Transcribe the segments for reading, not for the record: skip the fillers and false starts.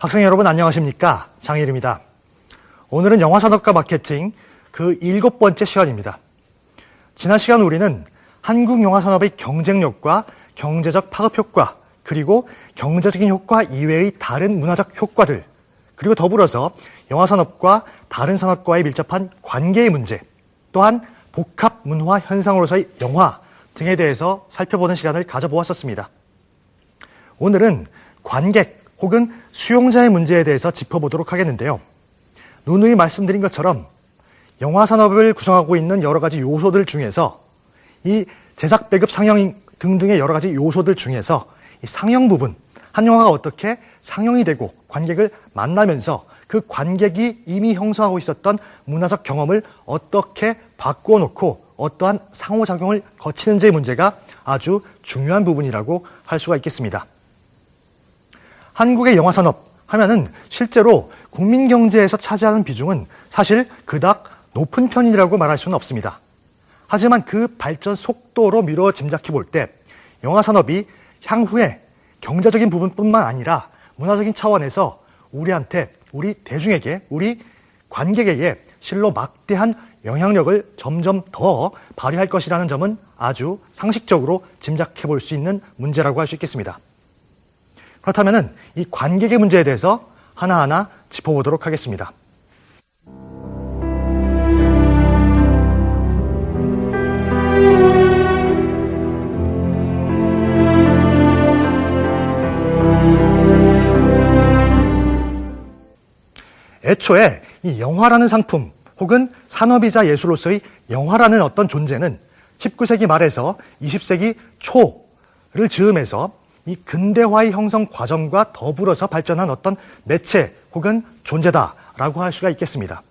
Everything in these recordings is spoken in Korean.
학생 여러분 안녕하십니까? 장일입니다. 오늘은 영화산업과 마케팅 그 7번째 시간입니다. 지난 시간 우리는 한국 영화산업의 경쟁력과 경제적 파급 효과, 그리고 경제적인 효과 이외의 다른 문화적 효과들, 그리고 더불어서 영화산업과 다른 산업과의 밀접한 관계의 문제, 또한 복합 문화 현상으로서의 영화 등에 대해서 살펴보는 시간을 가져보았었습니다. 오늘은 관객 혹은 수용자의 문제에 대해서 짚어보도록 하겠는데요. 누누이 말씀드린 것처럼 영화산업을 구성하고 있는 여러 가지 요소들 중에서 이 제작, 배급, 상영 등등의 여러 가지 요소들 중에서 이 상영 부분, 한 영화가 어떻게 상영이 되고 관객을 만나면서 그 관객이 이미 형성하고 있었던 문화적 경험을 어떻게 바꾸어 놓고 어떠한 상호작용을 거치는지의 문제가 아주 중요한 부분이라고 할 수가 있겠습니다. 한국의 영화산업 하면은 실제로 국민 경제에서 차지하는 비중은 사실 그닥 높은 편이라고 말할 수는 없습니다. 하지만 그 발전 속도로 미루어 짐작해 볼 때 영화산업이 향후에 경제적인 부분뿐만 아니라 문화적인 차원에서 우리한테, 우리 대중에게, 우리 관객에게 실로 막대한 영향력을 점점 더 발휘할 것이라는 점은 아주 상식적으로 짐작해 볼 수 있는 문제라고 할 수 있겠습니다. 그렇다면 이 관객의 문제에 대해서 하나하나 짚어보도록 하겠습니다. 애초에 이 영화라는 상품 혹은 산업이자 예술로서의 영화라는 어떤 존재는 19세기 말에서 20세기 초를 즈음해서 이 근대화의 형성 과정과 더불어서 발전한 어떤 매체 혹은 존재다라고 할 수가 있겠습니다.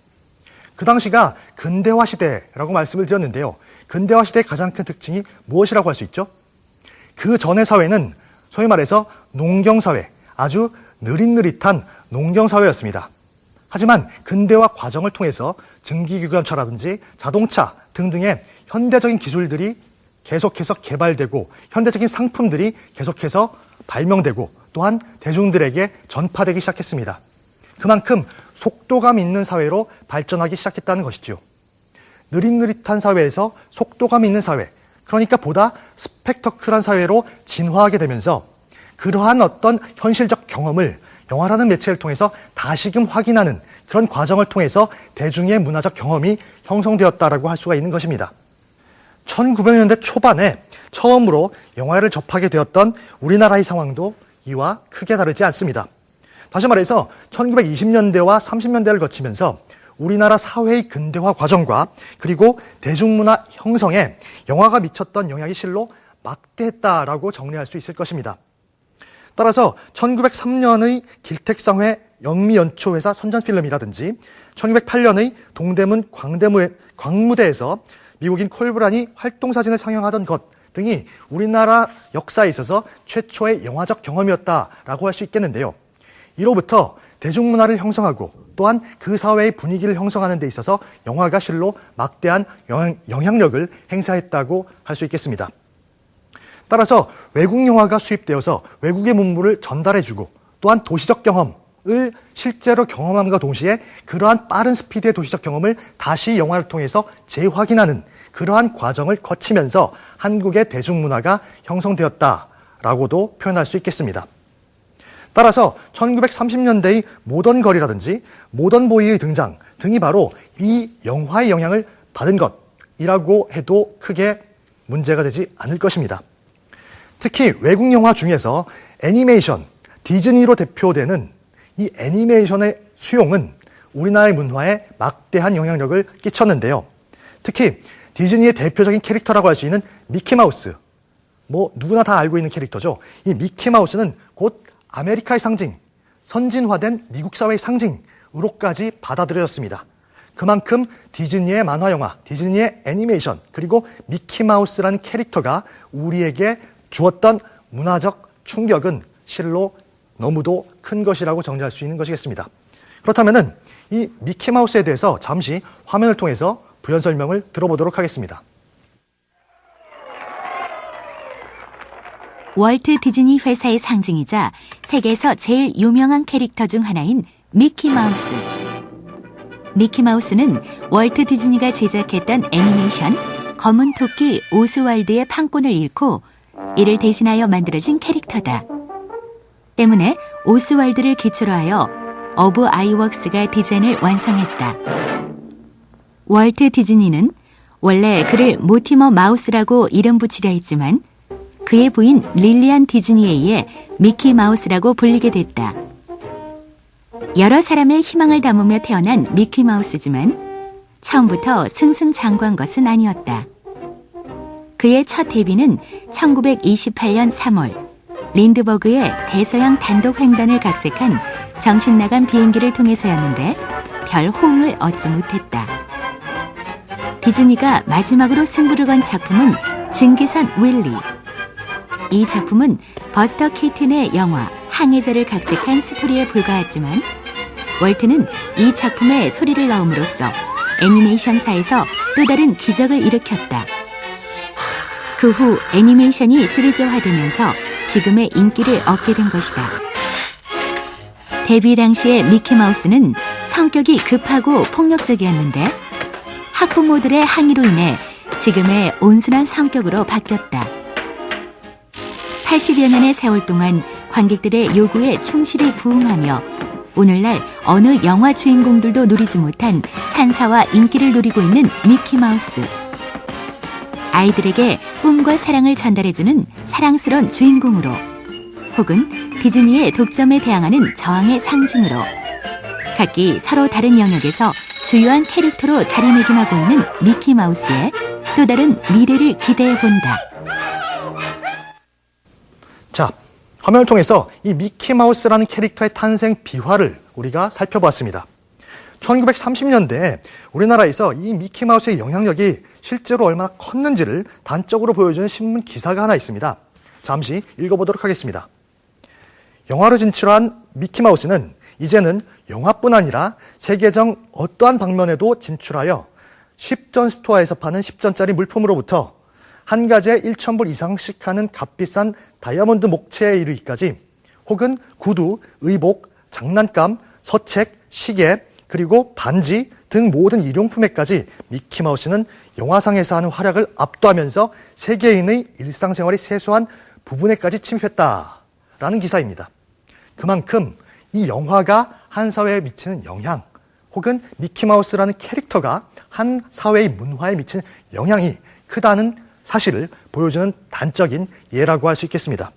그 당시가 근대화 시대라고 말씀을 드렸는데요. 근대화 시대의 가장 큰 특징이 무엇이라고 할 수 있죠? 그 전의 사회는 소위 말해서 농경사회, 아주 느릿느릿한 농경사회였습니다. 하지만 근대화 과정을 통해서 증기기관차라든지 자동차 등등의 현대적인 기술들이 계속해서 개발되고 현대적인 상품들이 계속해서 발명되고 또한 대중들에게 전파되기 시작했습니다. 그만큼 속도감 있는 사회로 발전하기 시작했다는 것이죠. 느릿느릿한 사회에서 속도감 있는 사회, 그러니까 보다 스펙터클한 사회로 진화하게 되면서 그러한 어떤 현실적 경험을 영화라는 매체를 통해서 다시금 확인하는 그런 과정을 통해서 대중의 문화적 경험이 형성되었다라고 할 수가 있는 것입니다. 1900년대 초반에 처음으로 영화를 접하게 되었던 우리나라의 상황도 이와 크게 다르지 않습니다. 다시 말해서 1920년대와 30년대를 거치면서 우리나라 사회의 근대화 과정과 그리고 대중문화 형성에 영화가 미쳤던 영향이 실로 막대했다라고 정리할 수 있을 것입니다. 따라서 1903년의 길택상회 영미연초회사 선전필름이라든지 1908년의 동대문 광무대에서 미국인 콜브란이 활동사진을 상영하던 것 등이 우리나라 역사에 있어서 최초의 영화적 경험이었다라고 할 수 있겠는데요. 이로부터 대중문화를 형성하고 또한 그 사회의 분위기를 형성하는 데 있어서 영화가 실로 막대한 영향력을 행사했다고 할 수 있겠습니다. 따라서 외국 영화가 수입되어서 외국의 문물을 전달해주고 또한 도시적 경험을 실제로 경험함과 동시에 그러한 빠른 스피드의 도시적 경험을 다시 영화를 통해서 재확인하는 그러한 과정을 거치면서 한국의 대중문화가 형성되었다라고도 표현할 수 있겠습니다. 따라서 1930년대의 모던 걸이라든지 모던 보이의 등장 등이 바로 이 영화의 영향을 받은 것이라고 해도 크게 문제가 되지 않을 것입니다. 특히 외국 영화 중에서 애니메이션, 디즈니로 대표되는 이 애니메이션의 수용은 우리나라의 문화에 막대한 영향력을 끼쳤는데요. 특히 디즈니의 대표적인 캐릭터라고 할 수 있는 미키마우스, 누구나 다 알고 있는 캐릭터죠. 이 미키마우스는 곧 아메리카의 상징, 선진화된 미국 사회의 상징으로까지 받아들여졌습니다. 그만큼 디즈니의 만화영화, 디즈니의 애니메이션, 그리고 미키마우스라는 캐릭터가 우리에게 주었던 문화적 충격은 실로 너무도 큰 것이라고 정리할 수 있는 것이겠습니다. 그렇다면 이 미키마우스에 대해서 잠시 화면을 통해서 부연 설명을 들어보도록 하겠습니다. 월트 디즈니 회사의 상징이자 세계에서 제일 유명한 캐릭터 중 하나인 미키마우스. 미키마우스는 월트 디즈니가 제작했던 애니메이션 검은 토끼 오스왈드의 판권을 잃고 이를 대신하여 만들어진 캐릭터다. 때문에 오스왈드를 기초로 하여 어브 아이웍스가 디자인을 완성했다. 월트 디즈니는 원래 그를 모티머 마우스라고 이름 붙이려 했지만 그의 부인 릴리안 디즈니에 의해 미키 마우스라고 불리게 됐다. 여러 사람의 희망을 담으며 태어난 미키 마우스지만 처음부터 승승장구한 것은 아니었다. 그의 첫 데뷔는 1928년 3월 린드버그의 대서양 단독 횡단을 각색한 정신나간 비행기를 통해서였는데 별 호응을 얻지 못했다. 디즈니가 마지막으로 승부를 건 작품은 증기선 윌리. 이 작품은 버스터 키튼의 영화 항해자를 각색한 스토리에 불과하지만 월트는 이 작품에 소리를 넣음으로써 애니메이션사에서 또 다른 기적을 일으켰다. 그 후 애니메이션이 시리즈화되면서 지금의 인기를 얻게 된 것이다. 데뷔 당시의 미키마우스는 성격이 급하고 폭력적이었는데 학부모들의 항의로 인해 지금의 온순한 성격으로 바뀌었다. 80여 년의 세월 동안 관객들의 요구에 충실히 부응하며 오늘날 어느 영화 주인공들도 누리지 못한 찬사와 인기를 누리고 있는 미키마우스. 아이들에게 꿈과 사랑을 전달해주는 사랑스러운 주인공으로 혹은 디즈니의 독점에 대항하는 저항의 상징으로 각기 서로 다른 영역에서 주요한 캐릭터로 자리매김하고 있는 미키마우스의 또 다른 미래를 기대해본다. 자, 화면을 통해서 이 미키마우스라는 캐릭터의 탄생 비화를 우리가 살펴보았습니다. 1930년대에 우리나라에서 이 미키마우스의 영향력이 실제로 얼마나 컸는지를 단적으로 보여주는 신문 기사가 하나 있습니다. 잠시 읽어보도록 하겠습니다. 영화로 진출한 미키마우스는 이제는 영화뿐 아니라 세계적 어떠한 방면에도 진출하여 10전 스토어에서 파는 10전짜리 물품으로부터 한 가지에 1,000불 이상씩 하는 값비싼 다이아몬드 목체에 이르기까지 혹은 구두, 의복, 장난감, 서책, 시계, 그리고 반지 등 모든 일용품에까지 미키마우스는 영화상에서 하는 활약을 압도하면서 세계인의 일상생활의 세소한 부분에까지 침입했다라는 기사입니다. 그만큼 이 영화가 한 사회에 미치는 영향 혹은 미키마우스라는 캐릭터가 한 사회의 문화에 미치는 영향이 크다는 사실을 보여주는 단적인 예라고 할 수 있겠습니다.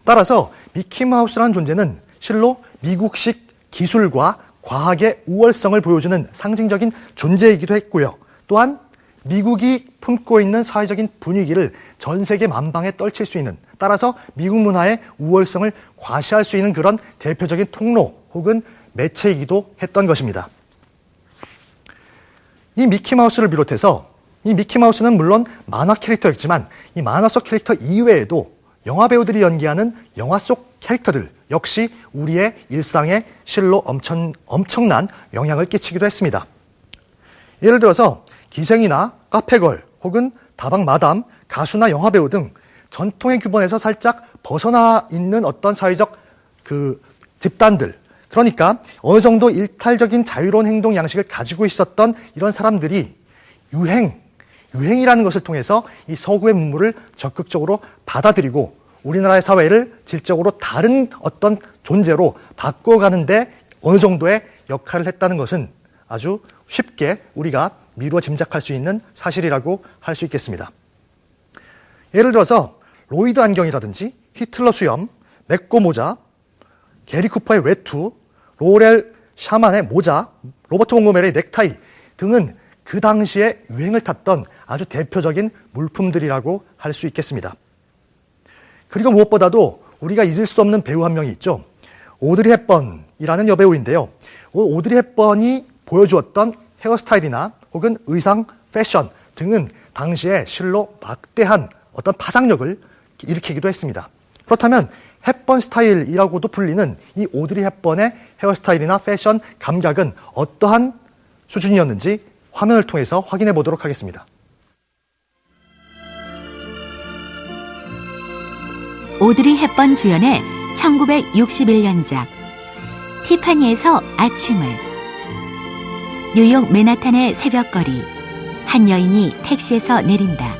따라서 미키마우스라는 존재는 실로 미국식 기술과 과학의 우월성을 보여주는 상징적인 존재이기도 했고요. 또한 미국이 품고 있는 사회적인 분위기를 전 세계 만방에 떨칠 수 있는, 따라서 미국 문화의 우월성을 과시할 수 있는 그런 대표적인 통로 혹은 매체이기도 했던 것입니다. 이 미키마우스를 비롯해서 이 미키마우스는 물론 만화 캐릭터였지만 이 만화 속 캐릭터 이외에도 영화 배우들이 연기하는 영화 속 캐릭터들 역시 우리의 일상에 실로 엄청난 영향을 끼치기도 했습니다. 예를 들어서 기생이나 카페걸 혹은 다방 마담, 가수나 영화 배우 등 전통의 규범에서 살짝 벗어나 있는 어떤 사회적 집단들, 그러니까 어느 정도 일탈적인 자유로운 행동 양식을 가지고 있었던 이런 사람들이 유행이라는 것을 통해서 이 서구의 문물을 적극적으로 받아들이고 우리나라의 사회를 질적으로 다른 어떤 존재로 바꿔가는데 어느 정도의 역할을 했다는 것은 아주 쉽게 우리가 미루어 짐작할 수 있는 사실이라고 할 수 있겠습니다. 예를 들어서 로이드 안경이라든지 히틀러 수염, 맥고 모자, 게리 쿠퍼의 외투, 로렐 샤만의 모자, 로버트 몽고메리의 넥타이 등은 그 당시에 유행을 탔던 아주 대표적인 물품들이라고 할 수 있겠습니다. 그리고 무엇보다도 우리가 잊을 수 없는 배우 한 명이 있죠. 오드리 헵번이라는 여배우인데요. 오드리 헵번이 보여주었던 헤어스타일이나 혹은 의상, 패션 등은 당시에 실로 막대한 어떤 파장력을 일으키기도 했습니다. 그렇다면 헵번 스타일이라고도 불리는 이 오드리 헵번의 헤어스타일이나 패션 감각은 어떠한 수준이었는지 화면을 통해서 확인해 보도록 하겠습니다. 오드리 헵번 주연의 1961년작 티파니에서 아침을. 뉴욕 맨하탄의 새벽거리. 한 여인이 택시에서 내린다.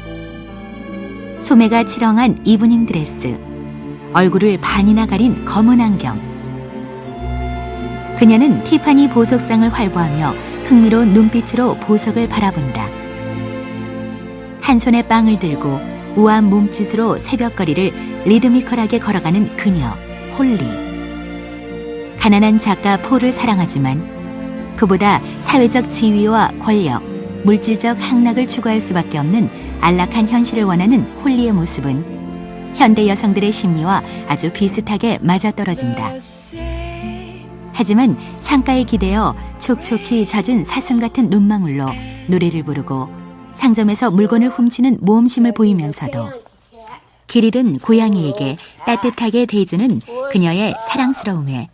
소매가 칠렁한 이브닝 드레스, 얼굴을 반이나 가린 검은 안경. 그녀는 티파니 보석상을 활보하며 흥미로운 눈빛으로 보석을 바라본다. 한 손에 빵을 들고 우아한 몸짓으로 새벽거리를 리드미컬하게 걸어가는 그녀, 홀리. 가난한 작가 폴을 사랑하지만 그보다 사회적 지위와 권력, 물질적 향락을 추구할 수밖에 없는 안락한 현실을 원하는 홀리의 모습은 현대 여성들의 심리와 아주 비슷하게 맞아떨어진다. 하지만 창가에 기대어 촉촉히 젖은 사슴 같은 눈망울로 노래를 부르고 상점에서 물건을 훔치는 모험심을 보이면서도 길 잃은 고양이에게 따뜻하게 대해주는 그녀의 사랑스러움에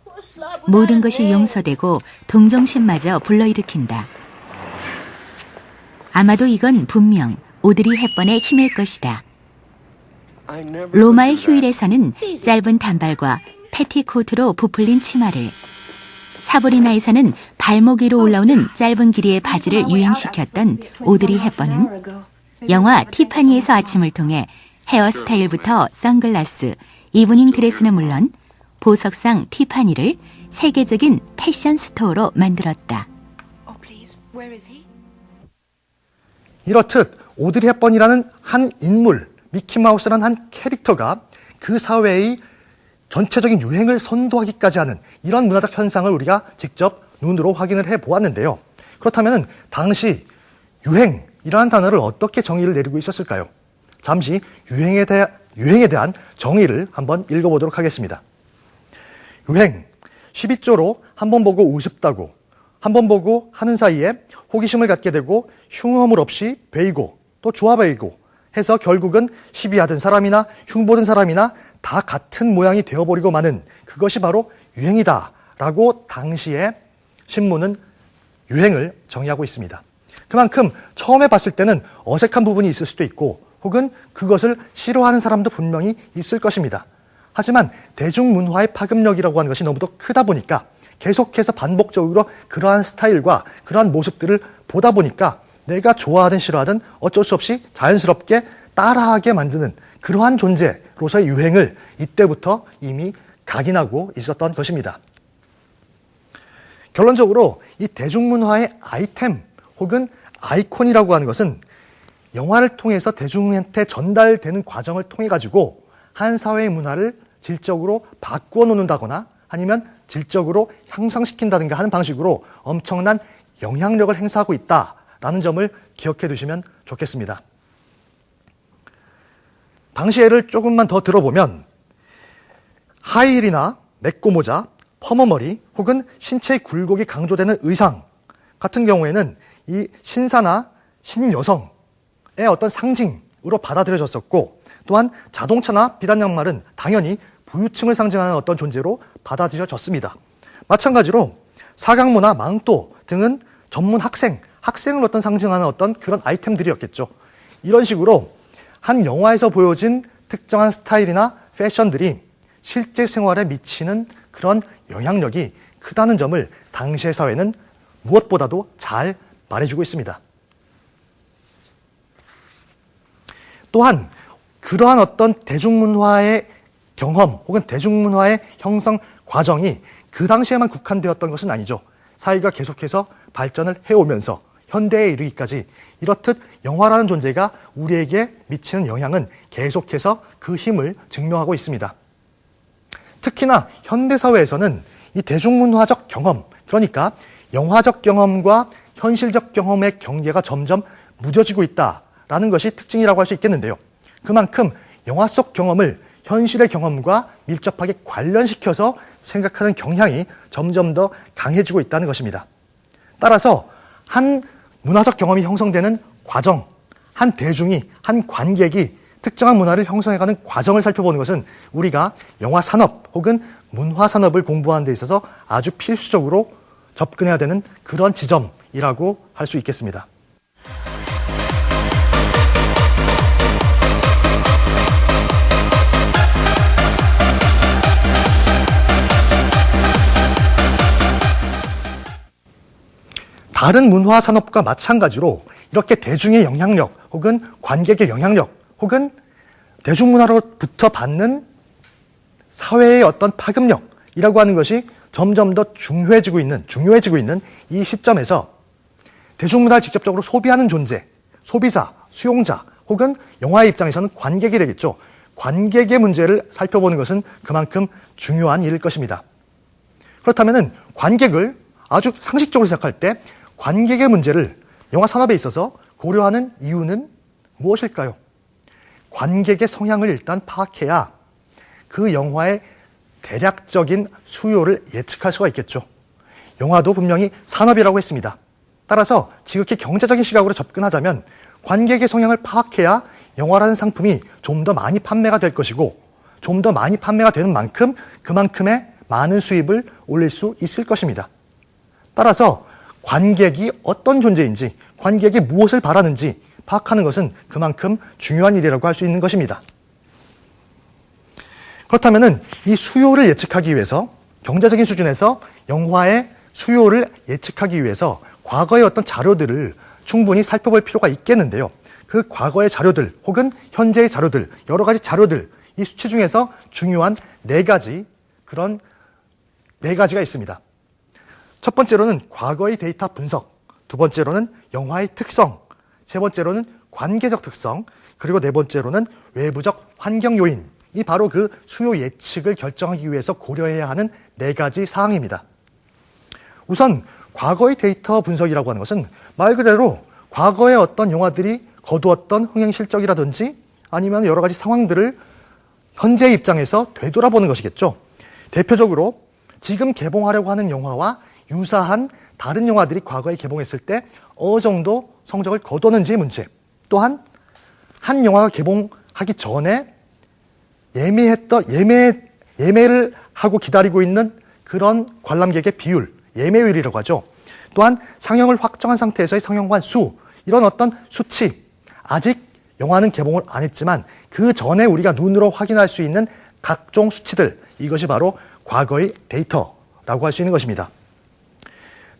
모든 것이 용서되고 동정심마저 불러일으킨다. 아마도 이건 분명 오드리 헵번의 힘일 것이다. 로마의 휴일에서는 짧은 단발과 패티코트로 부풀린 치마를, 사브리나에서는 발목 위로 올라오는 짧은 길이의 바지를 유행시켰던 오드리 헵번은 영화 티파니에서 아침을 통해 헤어스타일부터 선글라스, 이브닝 드레스는 물론 보석상 티파니를 세계적인 패션 스토어로 만들었다. 이렇듯 오드리 헵번이라는 한 인물, 미키마우스라는 한 캐릭터가 그 사회의 전체적인 유행을 선도하기까지 하는 이런 문화적 현상을 우리가 직접 눈으로 확인을 해보았는데요. 그렇다면 당시 유행이라는 단어를 어떻게 정의를 내리고 있었을까요? 잠시 유행에 대한 정의를 한번 읽어보도록 하겠습니다. 유행, 12조로 한 번 보고 우습다고, 한 번 보고 하는 사이에 호기심을 갖게 되고 흉허물 없이 베이고 또 좋아 베이고 해서 결국은 시비하던 사람이나 흉보던 사람이나 다 같은 모양이 되어버리고 마는 그것이 바로 유행이다라고 당시에 신문은 유행을 정의하고 있습니다. 그만큼 처음에 봤을 때는 어색한 부분이 있을 수도 있고 혹은 그것을 싫어하는 사람도 분명히 있을 것입니다. 하지만 대중문화의 파급력이라고 하는 것이 너무도 크다 보니까 계속해서 반복적으로 그러한 스타일과 그러한 모습들을 보다 보니까 내가 좋아하든 싫어하든 어쩔 수 없이 자연스럽게 따라하게 만드는 그러한 존재로서의 유행을 이때부터 이미 각인하고 있었던 것입니다. 결론적으로 이 대중문화의 아이템 혹은 아이콘이라고 하는 것은 영화를 통해서 대중한테 전달되는 과정을 통해 가지고 한 사회의 문화를 질적으로 바꾸어 놓는다거나 아니면 질적으로 향상시킨다든가 하는 방식으로 엄청난 영향력을 행사하고 있다라는 점을 기억해 두시면 좋겠습니다. 당시 예를 조금만 더 들어보면 하이힐이나 메꼬모자, 퍼머머리 혹은 신체의 굴곡이 강조되는 의상 같은 경우에는 이 신사나 신여성의 어떤 상징으로 받아들여졌었고 또한 자동차나 비단 양말은 당연히 부유층을 상징하는 어떤 존재로 받아들여졌습니다. 마찬가지로 사각모나 망토 등은 전문 학생을 어떤 상징하는 어떤 그런 아이템들이었겠죠. 이런 식으로 한 영화에서 보여진 특정한 스타일이나 패션들이 실제 생활에 미치는 그런 영향력이 크다는 점을 당시의 사회는 무엇보다도 잘 말해주고 있습니다. 또한 그러한 어떤 대중문화의 경험 혹은 대중문화의 형성 과정이 그 당시에만 국한되었던 것은 아니죠. 사회가 계속해서 발전을 해오면서 현대에 이르기까지 이렇듯 영화라는 존재가 우리에게 미치는 영향은 계속해서 그 힘을 증명하고 있습니다. 특히나 현대사회에서는 이 대중문화적 경험, 그러니까 영화적 경험과 현실적 경험의 경계가 점점 무뎌지고 있다라는 것이 특징이라고 할 수 있겠는데요. 그만큼 영화 속 경험을 현실의 경험과 밀접하게 관련시켜서 생각하는 경향이 점점 더 강해지고 있다는 것입니다. 따라서 한 문화적 경험이 형성되는 과정, 한 대중이, 한 관객이 특정한 문화를 형성해가는 과정을 살펴보는 것은 우리가 영화 산업 혹은 문화 산업을 공부하는 데 있어서 아주 필수적으로 접근해야 되는 그런 지점이라고 할 수 있겠습니다. 다른 문화 산업과 마찬가지로 이렇게 대중의 영향력 혹은 관객의 영향력 혹은 대중문화로부터 받는 사회의 어떤 파급력이라고 하는 것이 점점 더 중요해지고 있는 이 시점에서 대중문화를 직접적으로 소비하는 존재, 소비자, 수용자 혹은 영화의 입장에서는 관객이 되겠죠. 관객의 문제를 살펴보는 것은 그만큼 중요한 일일 것입니다. 그렇다면 관객을 아주 상식적으로 생각할 때 관객의 문제를 영화 산업에 있어서 고려하는 이유는 무엇일까요? 관객의 성향을 일단 파악해야 그 영화의 대략적인 수요를 예측할 수가 있겠죠. 영화도 분명히 산업이라고 했습니다. 따라서 지극히 경제적인 시각으로 접근하자면 관객의 성향을 파악해야 영화라는 상품이 좀 더 많이 판매가 될 것이고 좀 더 많이 판매가 되는 만큼 그만큼의 많은 수입을 올릴 수 있을 것입니다. 따라서 관객이 어떤 존재인지, 관객이 무엇을 바라는지 파악하는 것은 그만큼 중요한 일이라고 할 수 있는 것입니다. 그렇다면 이 수요를 예측하기 위해서 경제적인 수준에서 영화의 수요를 예측하기 위해서 과거의 어떤 자료들을 충분히 살펴볼 필요가 있겠는데요. 그 과거의 자료들 혹은 현재의 자료들, 여러 가지 자료들, 이 수치 중에서 중요한 네 가지가 있습니다. 첫 번째로는 과거의 데이터 분석, 두 번째로는 영화의 특성, 세 번째로는 관계적 특성, 그리고 네 번째로는 외부적 환경 요인. 이 바로 그 수요 예측을 결정하기 위해서 고려해야 하는 네 가지 사항입니다. 우선 과거의 데이터 분석이라고 하는 것은 말 그대로 과거의 어떤 영화들이 거두었던 흥행 실적이라든지 아니면 여러 가지 상황들을 현재 입장에서 되돌아보는 것이겠죠. 대표적으로 지금 개봉하려고 하는 영화와 유사한 다른 영화들이 과거에 개봉했을 때 어느 정도 성적을 거뒀는지의 문제, 또한 한 영화가 개봉하기 전에 예매를 하고 기다리고 있는 그런 관람객의 비율, 예매율이라고 하죠. 또한 상영을 확정한 상태에서의 상영관 수, 이런 어떤 수치, 아직 영화는 개봉을 안 했지만 그 전에 우리가 눈으로 확인할 수 있는 각종 수치들, 이것이 바로 과거의 데이터라고 할 수 있는 것입니다.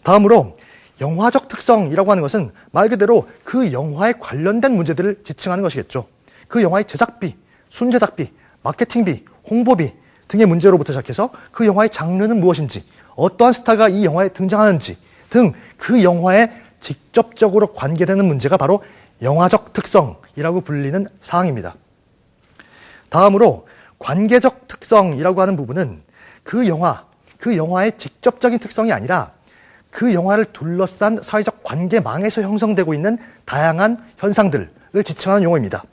다음으로 영화적 특성이라고 하는 것은 말 그대로 그 영화에 관련된 문제들을 지칭하는 것이겠죠. 그 영화의 제작비, 순제작비, 마케팅비, 홍보비 등의 문제로부터 시작해서 그 영화의 장르는 무엇인지, 어떠한 스타가 이 영화에 등장하는지 등 그 영화에 직접적으로 관계되는 문제가 바로 영화적 특성이라고 불리는 사항입니다. 다음으로 관계적 특성이라고 하는 부분은 그 영화의 직접적인 특성이 아니라 그 영화를 둘러싼 사회적 관계망에서 형성되고 있는 다양한 현상들을 지칭하는 용어입니다.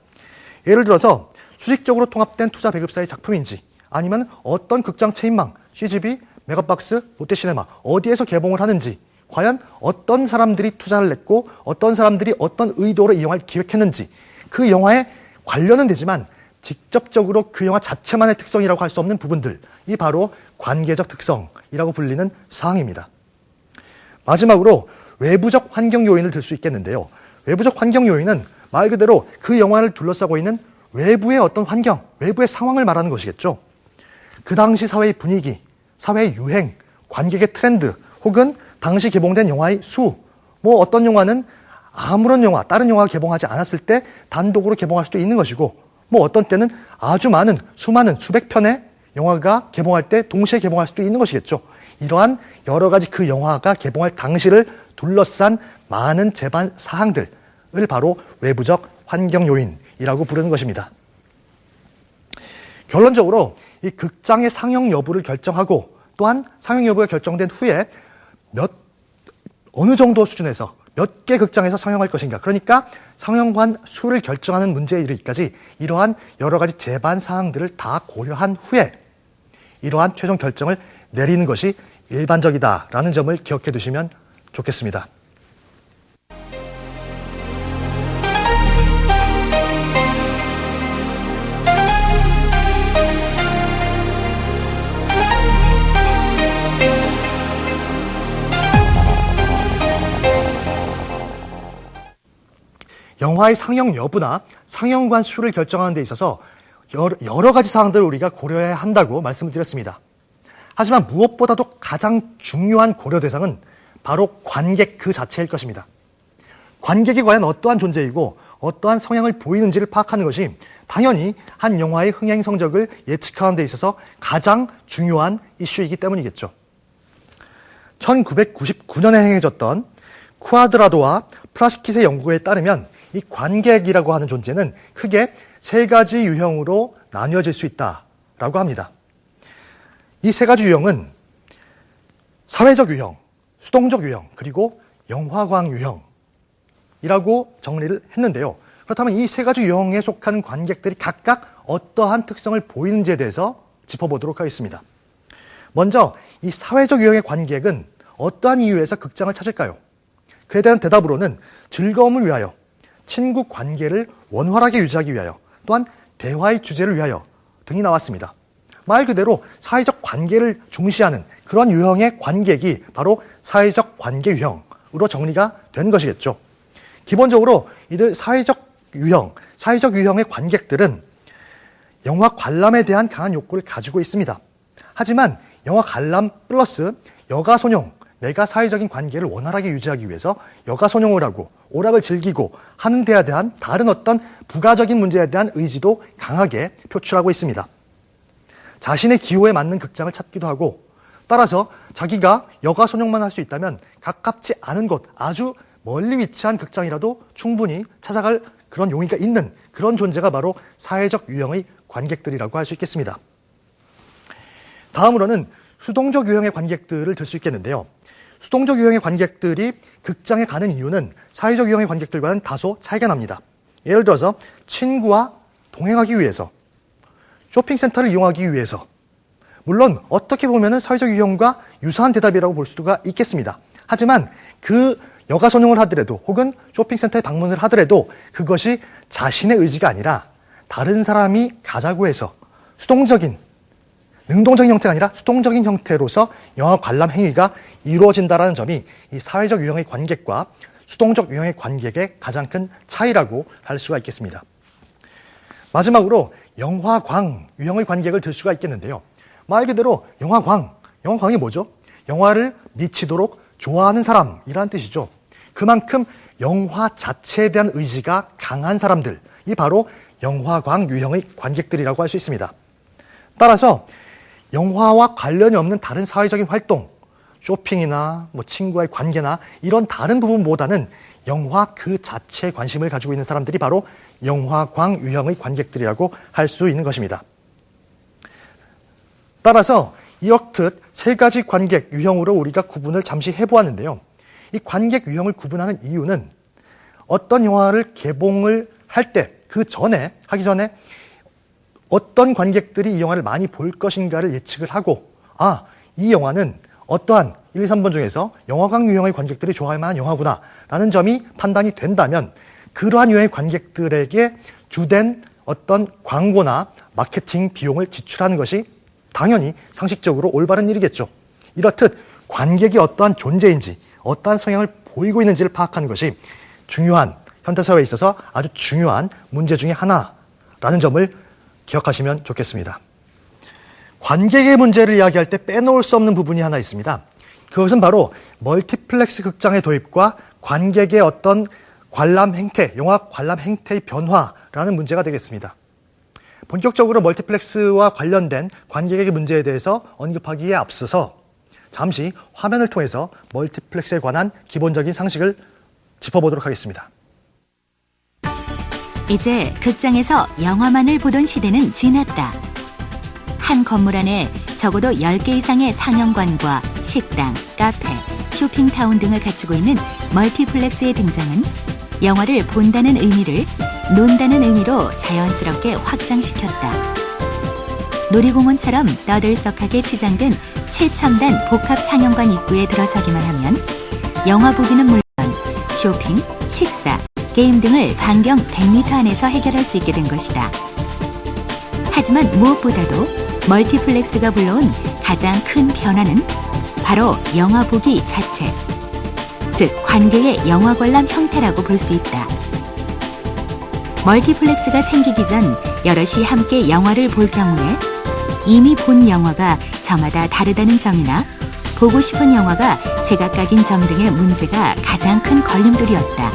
예를 들어서 수직적으로 통합된 투자 배급사의 작품인지 아니면 어떤 극장 체인망, CGV, 메가박스, 롯데시네마 어디에서 개봉을 하는지 과연 어떤 사람들이 투자를 냈고 어떤 사람들이 어떤 의도로 이 영화를 기획했는지 그 영화에 관련은 되지만 직접적으로 그 영화 자체만의 특성이라고 할 수 없는 부분들, 이 바로 관계적 특성이라고 불리는 사항입니다. 마지막으로 외부적 환경 요인을 들 수 있겠는데요. 외부적 환경 요인은 말 그대로 그 영화를 둘러싸고 있는 외부의 어떤 환경, 외부의 상황을 말하는 것이겠죠. 그 당시 사회의 분위기, 사회의 유행, 관객의 트렌드, 혹은 당시 개봉된 영화의 수, 어떤 영화는 아무런 영화, 다른 영화가 개봉하지 않았을 때 단독으로 개봉할 수도 있는 것이고, 어떤 때는 아주 많은, 수많은, 수백 편의 영화가 개봉할 때 동시에 개봉할 수도 있는 것이겠죠. 이러한 여러 가지 그 영화가 개봉할 당시를 둘러싼 많은 제반 사항들을 바로 외부적 환경 요인이라고 부르는 것입니다. 결론적으로 이 극장의 상영 여부를 결정하고 또한 상영 여부가 결정된 후에 어느 정도 수준에서 몇 개 극장에서 상영할 것인가, 그러니까 상영관 수를 결정하는 문제에 이르기까지 이러한 여러 가지 제반 사항들을 다 고려한 후에 이러한 최종 결정을 내리는 것이 일반적이다라는 점을 기억해 두시면 좋겠습니다. 영화의 상영 여부나 상영관 수를 결정하는 데 있어서 여러 가지 사항들을 우리가 고려해야 한다고 말씀을 드렸습니다. 하지만 무엇보다도 가장 중요한 고려 대상은 바로 관객 그 자체일 것입니다. 관객이 과연 어떠한 존재이고 어떠한 성향을 보이는지를 파악하는 것이 당연히 한 영화의 흥행 성적을 예측하는 데 있어서 가장 중요한 이슈이기 때문이겠죠. 1999년에 행해졌던 쿠아드라도와 프라시킷의 연구에 따르면 이 관객이라고 하는 존재는 크게 세 가지 유형으로 나뉘어질 수 있다라고 합니다. 이 세 가지 유형은 사회적 유형, 수동적 유형, 그리고 영화광 유형이라고 정리를 했는데요. 그렇다면 이 세 가지 유형에 속한 관객들이 각각 어떠한 특성을 보이는지에 대해서 짚어보도록 하겠습니다. 먼저 이 사회적 유형의 관객은 어떠한 이유에서 극장을 찾을까요? 그에 대한 대답으로는 즐거움을 위하여, 친구 관계를 원활하게 유지하기 위하여, 또한 대화의 주제를 위하여 등이 나왔습니다. 말 그대로 사회적 관계를 중시하는 그런 유형의 관객이 바로 사회적 관계 유형으로 정리가 된 것이겠죠. 기본적으로 이들 사회적 유형의 관객들은 영화 관람에 대한 강한 욕구를 가지고 있습니다. 하지만 영화 관람 플러스 여가소뇽, 내가 사회적인 관계를 원활하게 유지하기 위해서 여가소뇽을 하고 오락을 즐기고 하는 데에 대한 다른 어떤 부가적인 문제에 대한 의지도 강하게 표출하고 있습니다. 자신의 기호에 맞는 극장을 찾기도 하고, 따라서 자기가 여가소뇽만 할 수 있다면 가깝지 않은 곳, 아주 멀리 위치한 극장이라도 충분히 찾아갈 그런 용의가 있는 그런 존재가 바로 사회적 유형의 관객들이라고 할 수 있겠습니다. 다음으로는 수동적 유형의 관객들을 들 수 있겠는데요. 수동적 유형의 관객들이 극장에 가는 이유는 사회적 유형의 관객들과는 다소 차이가 납니다. 예를 들어서 친구와 동행하기 위해서, 쇼핑센터를 이용하기 위해서, 물론 어떻게 보면 사회적 유형과 유사한 대답이라고 볼 수가 있겠습니다. 하지만 그 여가소뇽을 하더라도 혹은 쇼핑센터에 방문을 하더라도 그것이 자신의 의지가 아니라 다른 사람이 가자고 해서 능동적인 형태가 아니라 수동적인 형태로서 영화 관람 행위가 이루어진다는 점이 이 사회적 유형의 관객과 수동적 유형의 관객의 가장 큰 차이라고 할 수가 있겠습니다. 마지막으로 영화광 유형의 관객을 들 수가 있겠는데요. 말 그대로 영화광이 뭐죠? 영화를 미치도록 좋아하는 사람이라는 뜻이죠. 그만큼 영화 자체에 대한 의지가 강한 사람들이 바로 영화광 유형의 관객들이라고 할 수 있습니다. 따라서 영화와 관련이 없는 다른 사회적인 활동, 쇼핑이나 친구와의 관계나 이런 다른 부분보다는 영화 그 자체에 관심을 가지고 있는 사람들이 바로 영화광 유형의 관객들이라고 할 수 있는 것입니다. 따라서 이렇듯 세 가지 관객 유형으로 우리가 구분을 잠시 해보았는데요. 이 관객 유형을 구분하는 이유는 어떤 영화를 개봉을 할 때, 하기 전에 어떤 관객들이 이 영화를 많이 볼 것인가를 예측을 하고, 이 영화는 어떠한 1, 2, 3번 중에서 영화광 유형의 관객들이 좋아할 만한 영화구나 라는 점이 판단이 된다면 그러한 유형의 관객들에게 주된 어떤 광고나 마케팅 비용을 지출하는 것이 당연히 상식적으로 올바른 일이겠죠. 이렇듯 관객이 어떠한 존재인지, 어떠한 성향을 보이고 있는지를 파악하는 것이 현대사회에 있어서 아주 중요한 문제 중에 하나라는 점을 기억하시면 좋겠습니다. 관객의 문제를 이야기할 때 빼놓을 수 없는 부분이 하나 있습니다. 그것은 바로 멀티플렉스 극장의 도입과 관객의 어떤 영화 관람 행태의 변화라는 문제가 되겠습니다. 본격적으로 멀티플렉스와 관련된 관객의 문제에 대해서 언급하기에 앞서서 잠시 화면을 통해서 멀티플렉스에 관한 기본적인 상식을 짚어보도록 하겠습니다. 이제 극장에서 영화만을 보던 시대는 지났다. 한 건물 안에 적어도 10개 이상의 상영관과 식당, 카페, 쇼핑타운 등을 갖추고 있는 멀티플렉스의 등장은 영화를 본다는 의미를 논다는 의미로 자연스럽게 확장시켰다. 놀이공원처럼 떠들썩하게 치장된 최첨단 복합 상영관 입구에 들어서기만 하면 영화 보기는 물론 쇼핑, 식사, 게임 등을 반경 100m 안에서 해결할 수 있게 된 것이다. 하지만 무엇보다도 멀티플렉스가 불러온 가장 큰 변화는 바로 영화 보기 자체, 즉 관객의 영화 관람 형태라고 볼 수 있다. 멀티플렉스가 생기기 전 여럿이 함께 영화를 볼 경우에 이미 본 영화가 저마다 다르다는 점이나 보고 싶은 영화가 제각각인 점 등의 문제가 가장 큰 걸림돌이었다.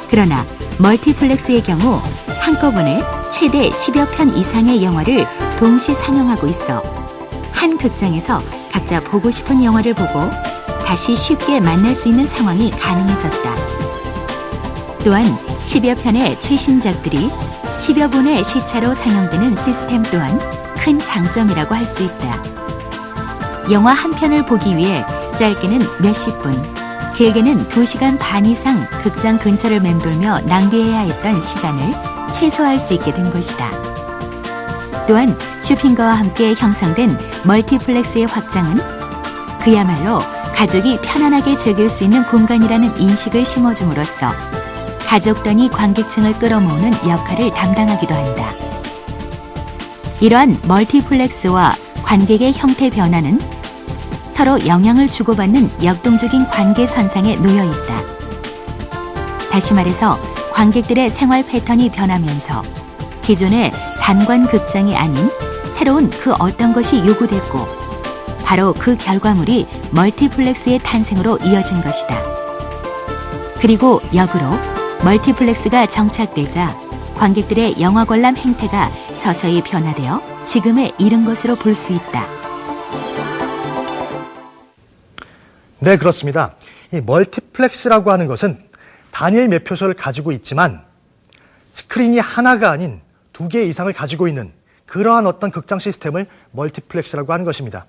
그러나 멀티플렉스의 경우 한꺼번에 최대 10여 편 이상의 영화를 동시 상영하고 있어 한 극장에서 각자 보고 싶은 영화를 보고 다시 쉽게 만날 수 있는 상황이 가능해졌다. 또한 10여 편의 최신작들이 10여 분의 시차로 상영되는 시스템 또한 큰 장점이라고 할 수 있다. 영화 한 편을 보기 위해 짧게는 몇십 분, 길게는 2시간 반 이상 극장 근처를 맴돌며 낭비해야 했던 시간을 최소화할 수 있게 된 것이다. 또한 쇼핑가와 함께 형성된 멀티플렉스의 확장은 그야말로 가족이 편안하게 즐길 수 있는 공간이라는 인식을 심어줌으로써 가족 단위 관객층을 끌어모으는 역할을 담당하기도 한다. 이러한 멀티플렉스와 관객의 형태 변화는 서로 영향을 주고받는 역동적인 관계선상에 놓여 있다. 다시 말해서 관객들의 생활 패턴이 변하면서 기존의 단관 극장이 아닌 새로운 그 어떤 것이 요구됐고 바로 그 결과물이 멀티플렉스의 탄생으로 이어진 것이다. 그리고 역으로 멀티플렉스가 정착되자 관객들의 영화 관람 행태가 서서히 변화되어 지금에 이른 것으로 볼 수 있다. 네, 그렇습니다. 이 멀티플렉스라고 하는 것은 단일 매표소를 가지고 있지만 스크린이 하나가 아닌 2개 이상을 가지고 있는 그러한 어떤 극장 시스템을 멀티플렉스라고 하는 것입니다.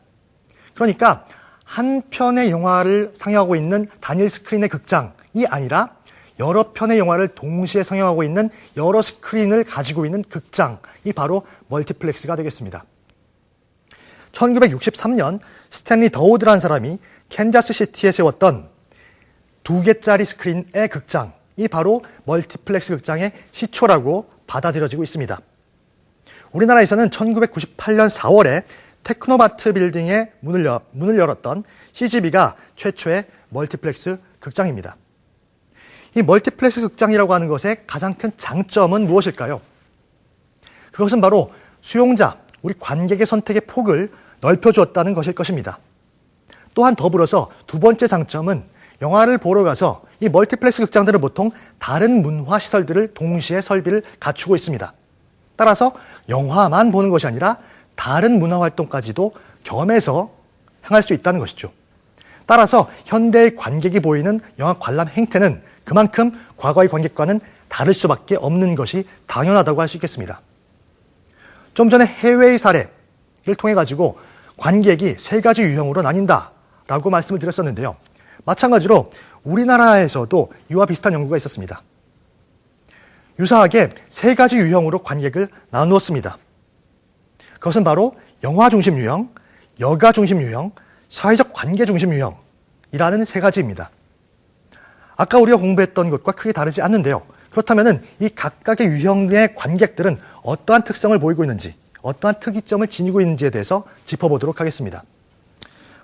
그러니까 한 편의 영화를 상영하고 있는 단일 스크린의 극장이 아니라 여러 편의 영화를 동시에 상영하고 있는 여러 스크린을 가지고 있는 극장이 바로 멀티플렉스가 되겠습니다. 1963년 스탠리 더우드라는 사람이 캔자스 시티에 세웠던 2개짜리 스크린의 극장이 바로 멀티플렉스 극장의 시초라고 받아들여지고 있습니다. 우리나라에서는 1998년 4월에 테크노마트 빌딩에 문을 열었던 CGV가 최초의 멀티플렉스 극장입니다. 이 멀티플렉스 극장이라고 하는 것의 가장 큰 장점은 무엇일까요? 그것은 바로 수용자, 우리 관객의 선택의 폭을 넓혀주었다는 것일 것입니다. 또한 더불어서 두 번째 장점은 영화를 보러 가서 이 멀티플렉스 극장들은 보통 다른 문화 시설들을 동시에 설비를 갖추고 있습니다. 따라서 영화만 보는 것이 아니라 다른 문화 활동까지도 겸해서 행할 수 있다는 것이죠. 따라서 현대의 관객이 보이는 영화 관람 행태는 그만큼 과거의 관객과는 다를 수밖에 없는 것이 당연하다고 할 수 있겠습니다. 좀 전에 해외의 사례를 통해 가지고 관객이 3가지 유형으로 나뉜다라고 말씀을 드렸었는데요. 마찬가지로 우리나라에서도 이와 비슷한 연구가 있었습니다. 유사하게 3가지 유형으로 관객을 나누었습니다. 그것은 바로 영화 중심 유형, 여가 중심 유형, 사회적 관계 중심 유형이라는 3가지입니다. 아까 우리가 공부했던 것과 크게 다르지 않는데요. 그렇다면 이 각각의 유형의 관객들은 어떠한 특성을 보이고 있는지, 어떠한 특이점을 지니고 있는지에 대해서 짚어보도록 하겠습니다.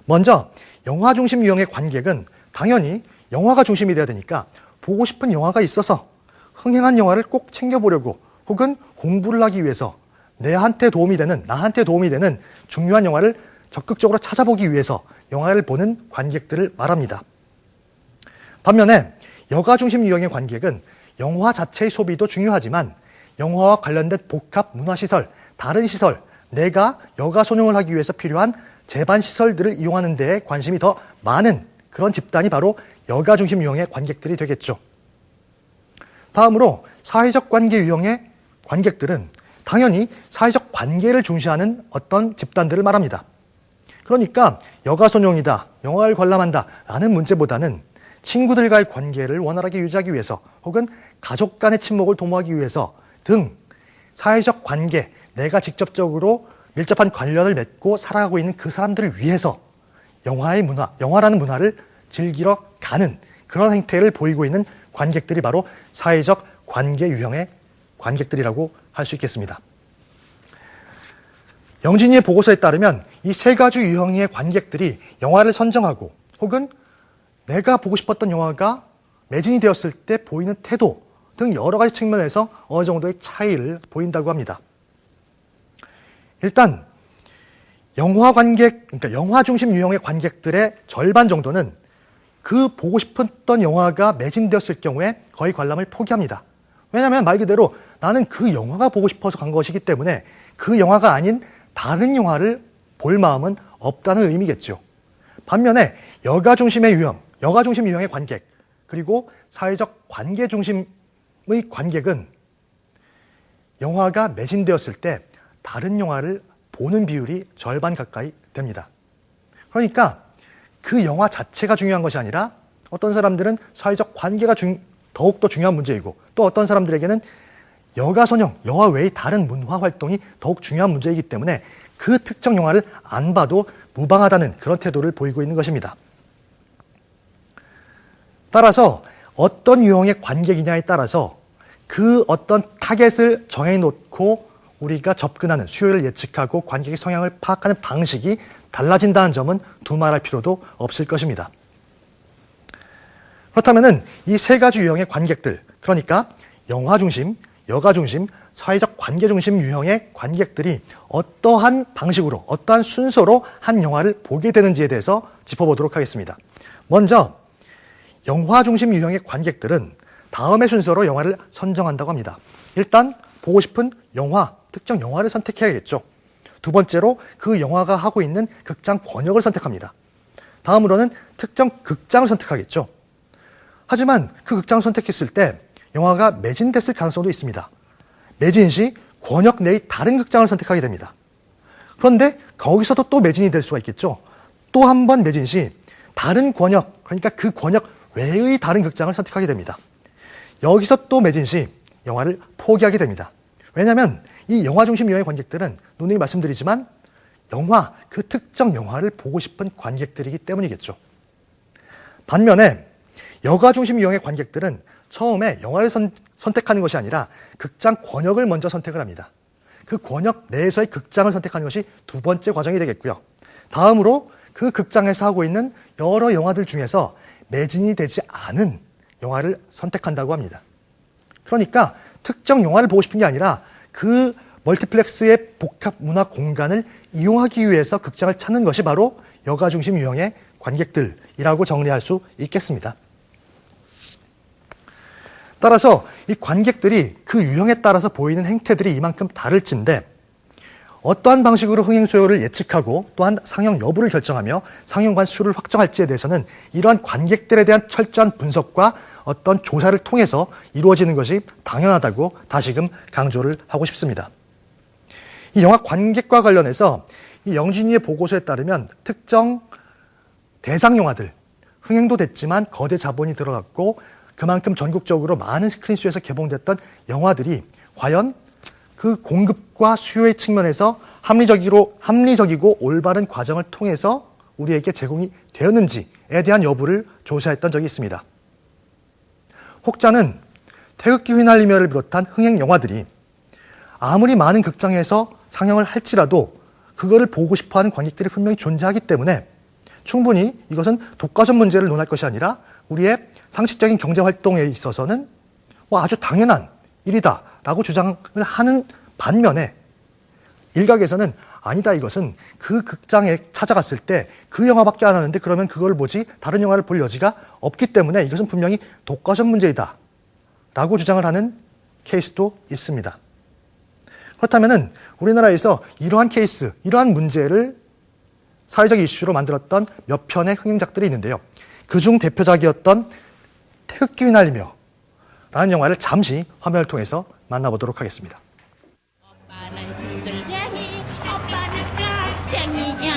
먼저 영화 중심 유형의 관객은 당연히 영화가 중심이 되어야 되니까 보고 싶은 영화가 있어서 흥행한 영화를 꼭 챙겨보려고 혹은 공부를 하기 위해서 나한테 도움이 되는 중요한 영화를 적극적으로 찾아보기 위해서 영화를 보는 관객들을 말합니다. 반면에 여가 중심 유형의 관객은 영화 자체의 소비도 중요하지만 영화와 관련된 복합 문화시설, 다른 시설, 내가 여가 소용을 하기 위해서 필요한 제반 시설들을 이용하는 데에 관심이 더 많은 그런 집단이 바로 여가 중심 유형의 관객들이 되겠죠. 다음으로 사회적 관계 유형의 관객들은 당연히 사회적 관계를 중시하는 어떤 집단들을 말합니다. 그러니까 여가 소용이다, 영화를 관람한다 라는 문제보다는 친구들과의 관계를 원활하게 유지하기 위해서 혹은 가족 간의 친목을 도모하기 위해서 등 사회적 관계, 내가 직접적으로 밀접한 관련을 맺고 살아가고 있는 그 사람들을 위해서 영화의 문화, 영화라는 문화를 즐기러 가는 그런 행태를 보이고 있는 관객들이 바로 사회적 관계 유형의 관객들이라고 할 수 있겠습니다. 영진이의 보고서에 따르면 이 3가지 유형의 관객들이 영화를 선정하고 혹은 내가 보고 싶었던 영화가 매진이 되었을 때 보이는 태도 등 여러 가지 측면에서 어느 정도의 차이를 보인다고 합니다. 일단 그러니까 영화 중심 유형의 관객들의 절반 정도는 그 보고 싶었던 영화가 매진되었을 경우에 거의 관람을 포기합니다. 왜냐하면 말 그대로 나는 그 영화가 보고 싶어서 간 것이기 때문에 그 영화가 아닌 다른 영화를 볼 마음은 없다는 의미겠죠. 반면에 여가 중심 유형의 관객, 그리고 사회적 관계 중심의 관객은 영화가 매진되었을 때 다른 영화를 보는 비율이 절반 가까이 됩니다. 그러니까 그 영화 자체가 중요한 것이 아니라 어떤 사람들은 사회적 관계가 더욱더 중요한 문제이고, 또 어떤 사람들에게는 여가선형, 영화 외의 다른 문화 활동이 더욱 중요한 문제이기 때문에 그 특정 영화를 안 봐도 무방하다는 그런 태도를 보이고 있는 것입니다. 따라서 어떤 유형의 관객이냐에 따라서 그 어떤 타겟을 정해놓고 우리가 접근하는, 수요를 예측하고 관객의 성향을 파악하는 방식이 달라진다는 점은 두말할 필요도 없을 것입니다. 그렇다면 이 세 가지 유형의 관객들, 그러니까 영화 중심, 여가 중심, 사회적 관계 중심 유형의 관객들이 어떠한 방식으로, 어떠한 순서로 한 영화를 보게 되는지에 대해서 짚어보도록 하겠습니다. 먼저 영화 중심 유형의 관객들은 다음의 순서로 영화를 선정한다고 합니다. 일단 보고 싶은 영화, 특정 영화를 선택해야겠죠. 두 번째로 그 영화가 하고 있는 극장 번역을 선택합니다. 다음으로는 특정 극장을 선택하겠죠. 하지만 그 극장을 선택했을 때 영화가 매진됐을 가능성도 있습니다. 매진 시 권역 내의 다른 극장을 선택하게 됩니다. 그런데 거기서도 또 매진이 될 수가 있겠죠. 또 한 번 매진 시 다른 권역, 그러니까 그 권역 외의 다른 극장을 선택하게 됩니다. 여기서 또 매진 시 영화를 포기하게 됩니다. 왜냐하면 이 영화 중심 유형의 관객들은 누누이 말씀드리지만 그 특정 영화를 보고 싶은 관객들이기 때문이겠죠. 반면에 여가 중심 유형의 관객들은 처음에 영화를 선택하는 것이 아니라 극장 권역을 먼저 선택을 합니다. 그 권역 내에서의 극장을 선택하는 것이 두 번째 과정이 되겠고요. 다음으로 그 극장에서 하고 있는 여러 영화들 중에서 매진이 되지 않은 영화를 선택한다고 합니다. 그러니까 특정 영화를 보고 싶은 게 아니라 그 멀티플렉스의 복합 문화 공간을 이용하기 위해서 극장을 찾는 것이 바로 여가 중심 유형의 관객들이라고 정리할 수 있겠습니다. 따라서 이 관객들이 그 유형에 따라서 보이는 행태들이 이만큼 다를진데 어떠한 방식으로 흥행 수요를 예측하고 또한 상영 여부를 결정하며 상영관 수를 확정할지에 대해서는 이러한 관객들에 대한 철저한 분석과 어떤 조사를 통해서 이루어지는 것이 당연하다고 다시금 강조를 하고 싶습니다. 이 영화 관객과 관련해서 이 영진이의 보고서에 따르면 특정 대상 영화들, 흥행도 됐지만 거대 자본이 들어갔고 그만큼 전국적으로 많은 스크린 수에서 개봉됐던 영화들이 과연 그 공급과 수요의 측면에서 합리적이고 올바른 과정을 통해서 우리에게 제공이 되었는지에 대한 여부를 조사했던 적이 있습니다. 혹자는 태극기 휘날리며를 비롯한 흥행 영화들이 아무리 많은 극장에서 상영을 할지라도 그거를 보고 싶어하는 관객들이 분명히 존재하기 때문에 충분히 이것은 독과점 문제를 논할 것이 아니라 우리의 상식적인 경제활동에 있어서는 아주 당연한 일이다라고 주장을 하는 반면에 일각에서는 아니다, 이것은 그 극장에 찾아갔을 때 그 영화밖에 안 하는데 그러면 그걸 보지 다른 영화를 볼 여지가 없기 때문에 이것은 분명히 독과점 문제이다 라고 주장을 하는 케이스도 있습니다. 그렇다면 우리나라에서 이러한 케이스, 이러한 문제를 사회적 이슈로 만들었던 몇 편의 흥행작들이 있는데요. 그중 대표작이었던 태극기 휘날리며 라는 영화를 잠시 화면을 통해서 만나보도록 하겠습니다. 오빠는 힘들쟁이, 오빠는 깍쟁이냐.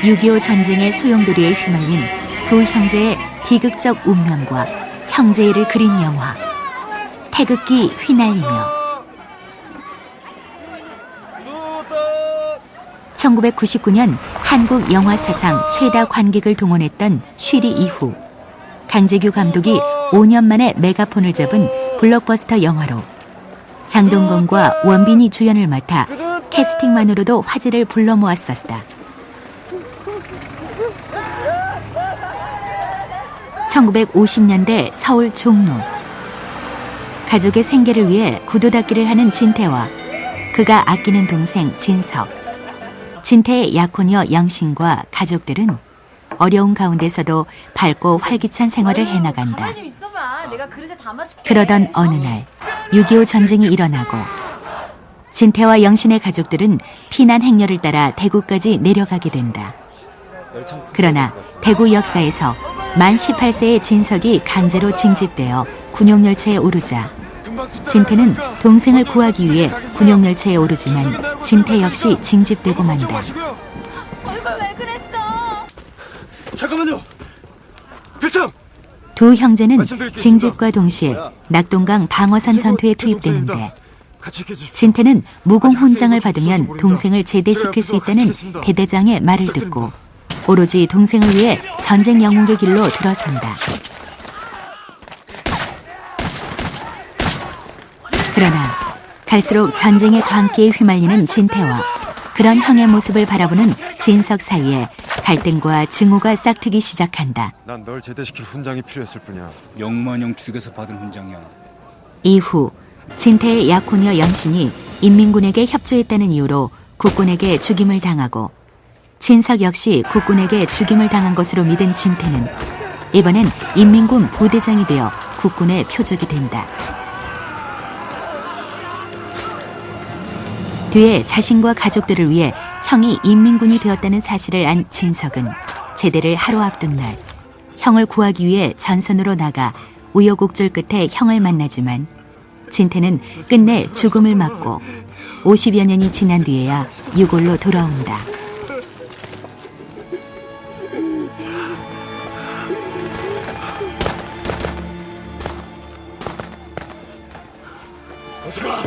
6.25 전쟁의 소용돌이에 휘말린 두 형제의 비극적 운명과 형제애를 그린 영화 태극기 휘날리며 1999년 한국 영화 사상 최다 관객을 동원했던 쉬리 이후 강재규 감독이 5년 만에 메가폰을 잡은 블록버스터 영화로 장동건과 원빈이 주연을 맡아 캐스팅만으로도 화제를 불러 모았었다. 1950년대 서울 종로. 가족의 생계를 위해 구두 닦기를 하는 진태와 그가 아끼는 동생 진석, 진태의 약혼녀 영신과 가족들은 어려운 가운데서도 밝고 활기찬 생활을 해나간다. 가만히 좀 있어봐. 내가 그릇에 담아줄게. 그러던 어느 날 6.25 전쟁이 일어나고 진태와 영신의 가족들은 피난 행렬을 따라 대구까지 내려가게 된다. 그러나 대구 역사에서 만 18세의 진석이 강제로 징집되어 군용열차에 오르자 진태는 동생을 구하기 위해 군용열차에 오르지만 진태 역시 징집되고 만다. 얼굴 왜 그랬어? 잠깐만요. 필상. 두 형제는 징집과 동시에 낙동강 방어선 전투에 투입되는데 같이 있게 해주십시오. 진태는 무공 훈장을 받으면 동생을 제대시킬 수 있다는 대대장의 말을 듣고 오로지 동생을 위해 전쟁 영웅의 길로 들어선다. 그러나 갈수록 전쟁의 광기에 휘말리는 진태와 그런 형의 모습을 바라보는 진석 사이에 갈등과 증오가 싹트기 시작한다. 난 널 제대시킬 훈장이 필요했을 뿐이야. 영만영 죽여서 받은 훈장이야. 이후 진태의 약혼녀 영신이 인민군에게 협조했다는 이유로 국군에게 죽임을 당하고 진석 역시 국군에게 죽임을 당한 것으로 믿은 진태는 이번엔 인민군 부대장이 되어 국군의 표적이 된다. 뒤에 자신과 가족들을 위해 형이 인민군이 되었다는 사실을 안 진석은 제대를 하루 앞둔 날 형을 구하기 위해 전선으로 나가 우여곡절 끝에 형을 만나지만 진태는 끝내 죽음을 맞고 50여 년이 지난 뒤에야 유골로 돌아온다. 어서 가.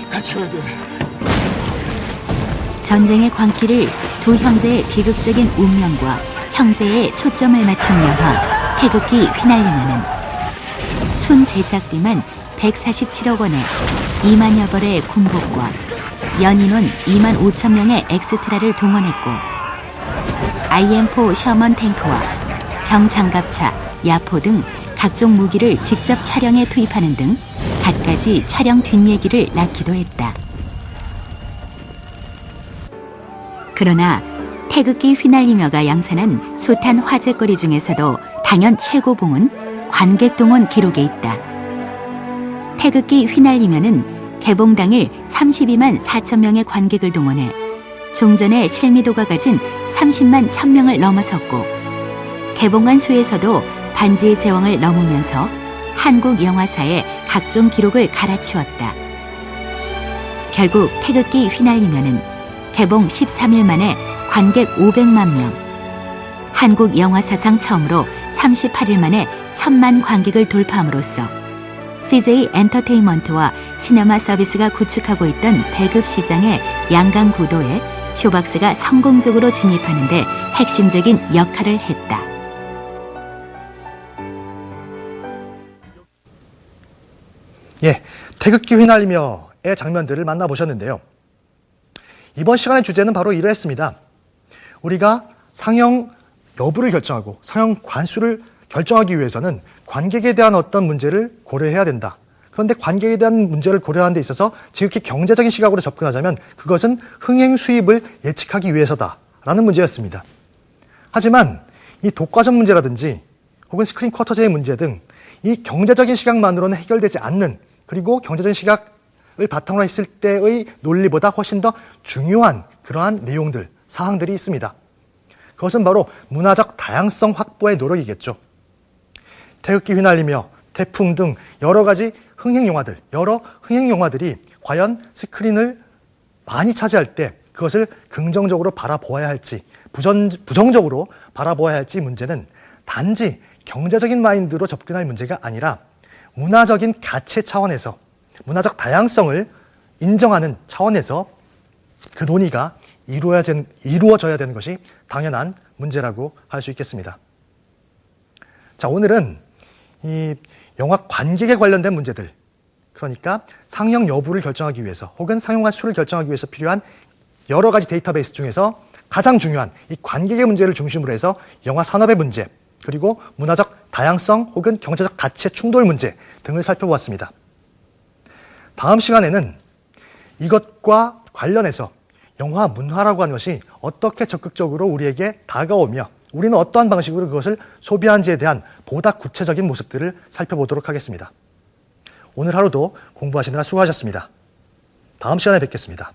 같이 가야 돼. 전쟁의 광기를 두 형제의 비극적인 운명과 형제의 초점을 맞춘 영화 태극기 휘날리면은 순 제작비만 147억 원에 2만여 벌의 군복과 연인원 2만 5천 명의 엑스트라를 동원했고 IM4 셔먼 탱크와 경장갑차, 야포 등 각종 무기를 직접 촬영에 투입하는 등 갖가지 촬영 뒷얘기를 낳기도 했다. 그러나 태극기 휘날리며가 양산한 숱한 화제거리 중에서도 당연 최고봉은 관객 동원 기록에 있다. 태극기 휘날리며는 개봉 당일 32만 4천 명의 관객을 동원해 종전의 실미도가 가진 30만 1,000명을 넘어섰고 개봉한 수에서도 반지의 제왕을 넘으면서 한국 영화사의 각종 기록을 갈아치웠다. 결국 태극기 휘날리며는 개봉 13일 만에 관객 500만 명, 한국 영화 사상 처음으로 38일 만에 1,000만 관객을 돌파함으로써 CJ 엔터테인먼트와 시네마 서비스가 구축하고 있던 배급 시장의 양강 구도에 쇼박스가 성공적으로 진입하는 데 핵심적인 역할을 했다. 예, 태극기 휘날리며의 장면들을 만나보셨는데요. 이번 시간의 주제는 바로 이러했습니다. 우리가 상영 여부를 결정하고 상영 관수를 결정하기 위해서는 관객에 대한 어떤 문제를 고려해야 된다. 그런데 관객에 대한 문제를 고려하는 데 있어서 지극히 경제적인 시각으로 접근하자면 그것은 흥행 수입을 예측하기 위해서다라는 문제였습니다. 하지만 이 독과점 문제라든지 혹은 스크린 쿼터제의 문제 등 이 경제적인 시각만으로는 해결되지 않는, 그리고 경제적인 시각을 바탕으로 했을 때의 논리보다 훨씬 더 중요한 그러한 내용들, 사항들이 있습니다. 그것은 바로 문화적 다양성 확보의 노력이겠죠. 태극기 휘날리며, 태풍 등 여러 가지 흥행 영화들이 과연 스크린을 많이 차지할 때 그것을 긍정적으로 바라보아야 할지, 부정적으로 바라보아야 할지 문제는 단지 경제적인 마인드로 접근할 문제가 아니라 문화적인 가치 차원에서, 문화적 다양성을 인정하는 차원에서 그 논의가 이루어져야 되는 것이 당연한 문제라고 할 수 있겠습니다. 자, 오늘은 이 영화 관객에 관련된 문제들, 그러니까 상영 여부를 결정하기 위해서 혹은 상영관 수를 결정하기 위해서 필요한 여러 가지 데이터베이스 중에서 가장 중요한 이 관객의 문제를 중심으로 해서 영화 산업의 문제, 그리고 문화적 다양성 혹은 경제적 가치의 충돌 문제 등을 살펴보았습니다. 다음 시간에는 이것과 관련해서 영화 문화라고 하는 것이 어떻게 적극적으로 우리에게 다가오며 우리는 어떠한 방식으로 그것을 소비하는지에 대한 보다 구체적인 모습들을 살펴보도록 하겠습니다. 오늘 하루도 공부하시느라 수고하셨습니다. 다음 시간에 뵙겠습니다.